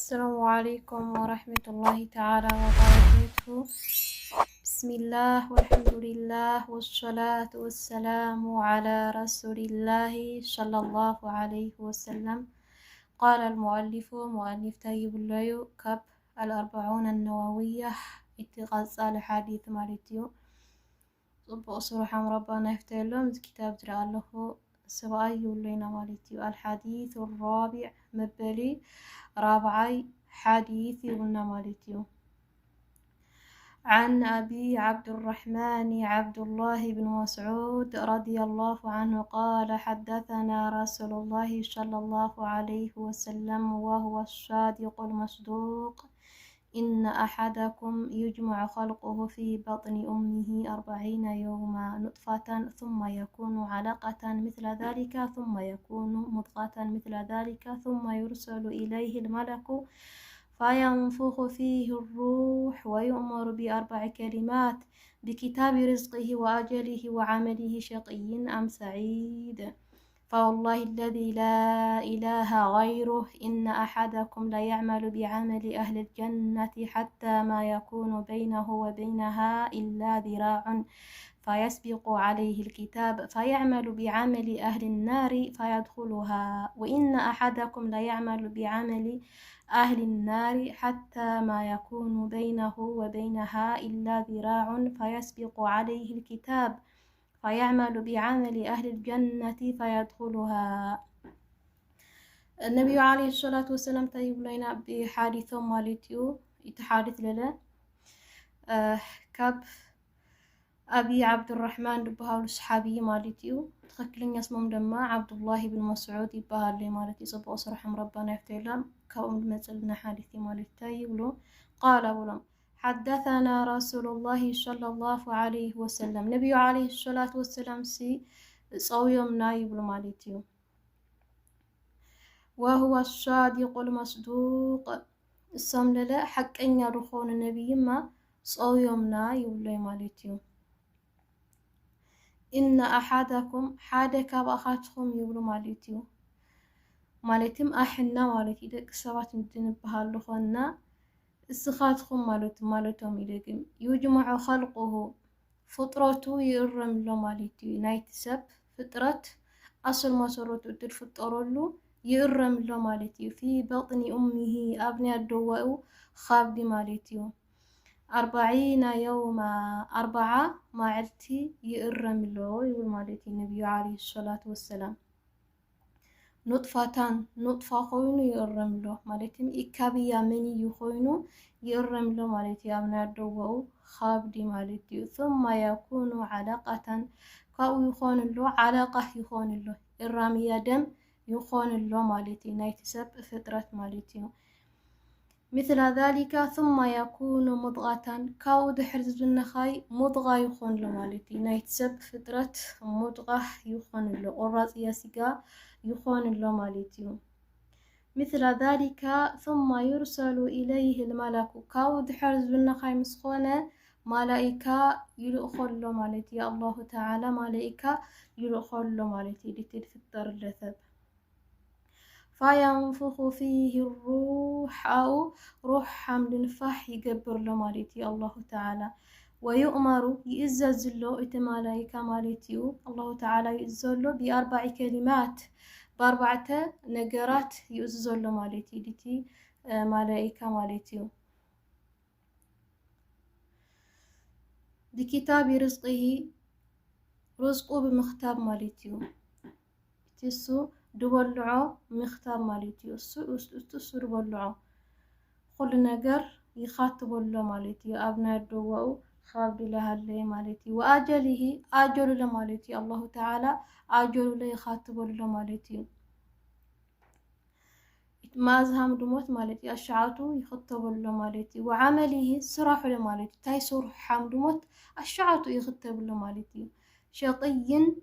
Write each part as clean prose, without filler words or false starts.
السلام عليكم ورحمة الله تعالى وبركاته. بسم الله والحمد لله والصلاة والسلام على رسول الله صلى الله عليه وسلم. قال المؤلف مؤلف طيب الله كب الأربعون النووية اتغاز حديث مالتيو صبح صروحا ربنا يفتلهم كتاب ترى له سبعي لنا مالتيو الحديث الرابع مبلي رابعي حديث قلنا مالتيو عن أبي عبد الرحمن عبد الله بن مسعود رضي الله عنه قال حدثنا رسول الله صلى الله عليه وسلم وهو الصادق المصدوق إن أحدكم يجمع خلقه في بطن أمه 40 يوما نطفة ثم يكون علقة مثل ذلك ثم يكون مضغة مثل ذلك ثم يرسل إليه الملك فينفخ فيه الروح ويؤمر ب4 كلمات بكتاب رزقه وأجله وعمله شقي أم سعيد. فوالله الذي لا إله غيره إن أحدكم ليعمل بعمل أهل الجنة حتى ما يكون بينه وبينها إلا ذراع فيسبق عليه الكتاب فيعمل بعمل أهل النار فيدخلها وإن أحدكم ليعمل بعمل أهل النار حتى ما يكون بينه وبينها إلا ذراع فيسبق عليه الكتاب فيعمل بعمل أهل الجنة فيدخلها. النبي عليه الصلاة والسلام طيب لنا بحادثة مالتيو يتحادث لنا كاب أبي عبد الرحمن بهاول صحابي مالتيو تخكلين اسمهم دما عبد الله بن مسعود يبهال لي مالتي صبو أصرحم ربنا يفتيلهم كأم المثلنا حادثي مالتي يقولوا قال ولم حدثنا رسول الله صلى الله عليه وسلم نبي عليه الصلاة والسلام سي صويمنا يقول مالتيو وهو الصادق المصدوق الصملة حق أن يرخون النبي ما صويمنا يقول مالتيو إن أحدكم حادك بأخاتكم يقول مالتيم أحنا مالتي دك سبات ندين بهاللخونا السخاتكم مالتهم يدقم يجمع خلقه فطرته يرم له مالتي نايت سب فطرة أصل مسرته تدر فطرله يرم له مالتي في بطن أمه أبني الدواء خابد مالتي 40 يوما 4 معلتي يرم له يقول مالتي النبي عليه الصلاة والسلام نطفة خوينو يرم له مالتي إكابيا مني يخوينو يرم له مالتي أبني الدواء خابد مالتي ثم يكون علقة كاو يخون له علقة يخون له الرامية دم يخون له مالتي نايتسب فطرة مالتي مثل ذلك ثم يكون مضغة كاو دحرز بالنخاي مضغة يخون له مالتي نايتسب فطرة مضغة يخون له الراس يسقى يخون له مالتي مثل ذلك ثم يرسل إليه الملك كاو دحرز بالنخاي مسخونة ملائكة يلأخل له مالتي الله تعالى ملائكة يلأخل له مالتي لتلفتر اللثب فينفخ فيه الروح أو روح حمل نفاح يقبر له مالتي الله تعالى ويؤمر يئزز له ملائكة مالتي الله تعالى يئزز له ب4 كلمات ب4 نجرات يئزز له مالتي دتي ملائكة مالتي بكتاب رزقه بمختاب مالتيو تسو دبلعو مختاب مالتيو تسو دبلعو كل نجر يخاطب له مالتيو أبناء الدواء خابد لها اللي مالتي وأجله أجل له مالتي الله تعالى أجل له يخاطب له مالتيو ما زهم دموت مالتي أشعاته يخطب له مالتي وعمله سرح له مالتي تاي سرح حمدموت أشعاته يخطب له مالتي شقي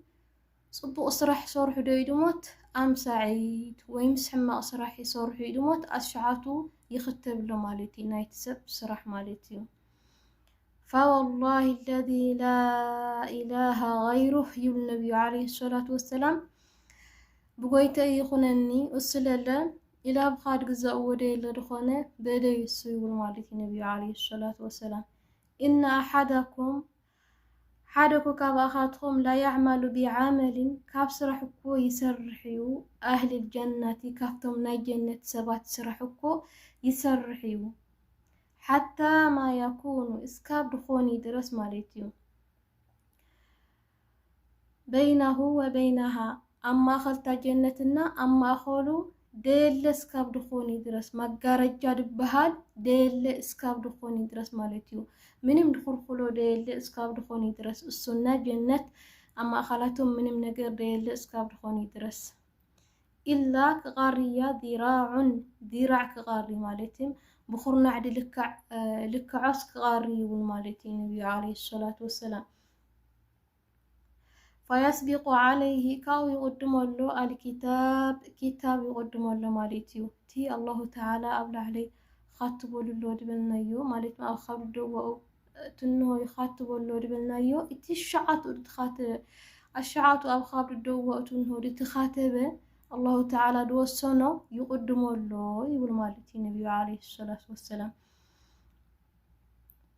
صبو أسرح صرح ديدموت أم سعيد ويمسح ما أسرح صرح يدموت أشعاته يخطب له مالتي نايتسب سرح مالتي فوالله الذي لا إله غيره يقول النبي عليه الصلاة والسلام بقيت يخونني أسلل إلى بخاد جزاء ودي لدخونه بدي يسوي مالتي النبي عليه الصلاة والسلام إن أحدكم كاباخاتهم لا يعمل بعمل كاب سرحكو يسرحيو أهل الجنة كافتم ناي جنة سبات سرحكو يسرحيو حتى ما يكون اسكاب دخوني درس مالتيو بينه وبينها أما خلتا جنتنا أما أخولو ديل اسكاب دخوني درس مقارجة دبهال ديل اسكاب دخوني درس مالتيو منم دخول خلو ديل اسكاب دخوني درس السنة جنة أما أخلاتهم منم نقر ديل اسكاب دخوني درس إلا كغارية ذراع كغاري مالتهم بخورنا عدي لك عص كغاري والمالتي النبي عليه الصلاة والسلام فيسبق عليه كاو يقدم له الكتاب كتاب يقدم له مالتيو تي الله تعالى أبلع عليه خاطب له دبلنايو مالت ما خبر تنه يخاطب له دبلنايو تي الشعات أو خبر دو تنه لتخاطبه الله تعالى دوسنو يقدم له يقول مالتي النبي عليه الصلاة والسلام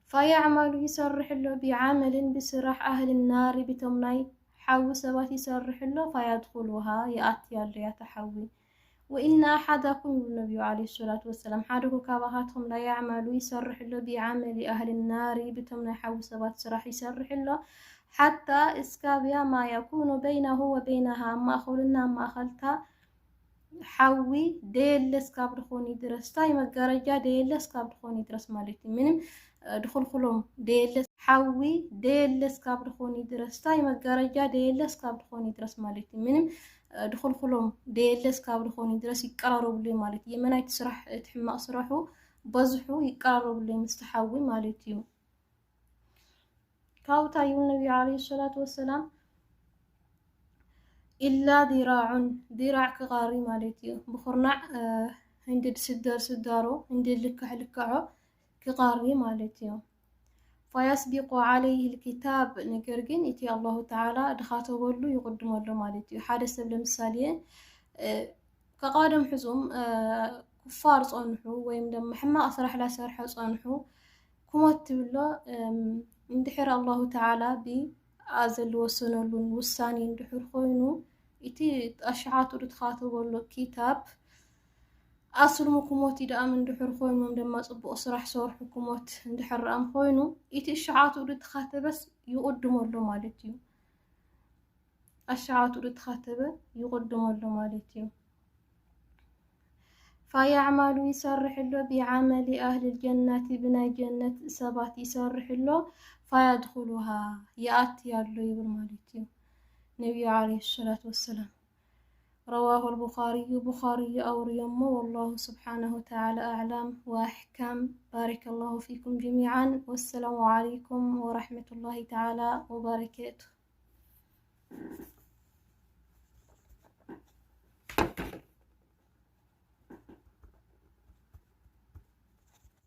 فيعمل يسرح له بعمل بسرح أهل النار بتمني حاو سبات يسرح له فيدخلها يأتي اللي يتحوي وإن أحدكم النبي عليه الصلاة والسلام حدكم كابهاتهم لا يعمل يسرح له بعمل أهل النار بتمني حاو سبات سرح يسرح له حتى إسكابيا ما يكون بينه وبينها ما أخولنا ما أخلتها حوي ديل اسكاب دخوني درس تاي مقارجة ديل اسكاب دخوني درس مالتي منم دخول خلوم ديل حوي ديل اسكاب دخوني درس تاي مقارجة ديل اسكاب دخوني درس مالتي منم دخول خلوم ديل اسكاب دخوني درس يقرروا بلي مالتي يمنا يتسرح تحمى أسرحو بزحو يقرروا بلي مستحوي مالتيو كاوتا النبي عليه الصلاة والسلام إلا ذراع كغاري مالتيو بخرنع عند سدارو عند لكعو كغاري مالتيو فيسبق عليه الكتاب نقرقين إتي الله تعالى دخاته بلو يقدم له مالتيو حادث بالمثالين كقادم حزم كفار صنحو ويمدم محمد أصرح لا سرح صنحو كمت بلو اندحر الله تعالى أزل وسنولون وساني اندحر خوينو إتي أشعاتو دتخاطبو له كتاب أصل مكموت إذا أمن دحر خوينو مدما صبو أسرح صور حكومات اندحر أم خوينو إتي أشعاتو دتخاطب بس يقدمو له مالتيو أشعاتو دتخاطب يقدمو له مالتيو فيعمل يسرح له بعمل أهل الجنة بنا جنة سبات يسرح له فيدخلها يأتي له يقول مالتيو نبي عليه الصلاة والسلام رواه البخاري أو ريمه والله سبحانه وتعالى أعلم وأحكم بارك الله فيكم جميعا والسلام عليكم ورحمة الله تعالى وبركاته.